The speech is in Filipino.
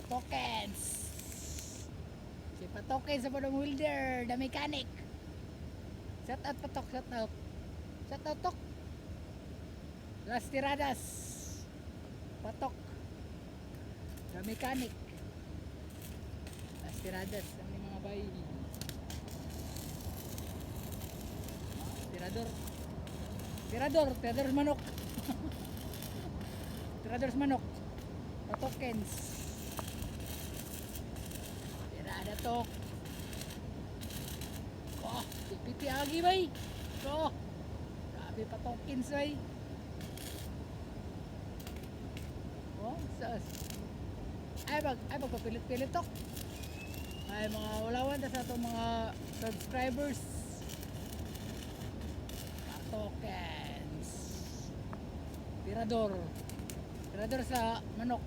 Tokens. Si Patokens sa Padong Wilder, the mechanic. Shout out Patok, shout out. Shout out Tok. Las Tiradas. Patok. The mechanic. Las Tiradas, ang mga bay. Tirador. Tirador manok. Tirador manok. Patokens. Tirada tok. Oh, pipi agi bay. Oh. Grabe Patokens bay. Oh, sas. Ay papilit-pilit tok. Ay mga walawan sa atong mga subscribers. Tokens. Tirador sa manok.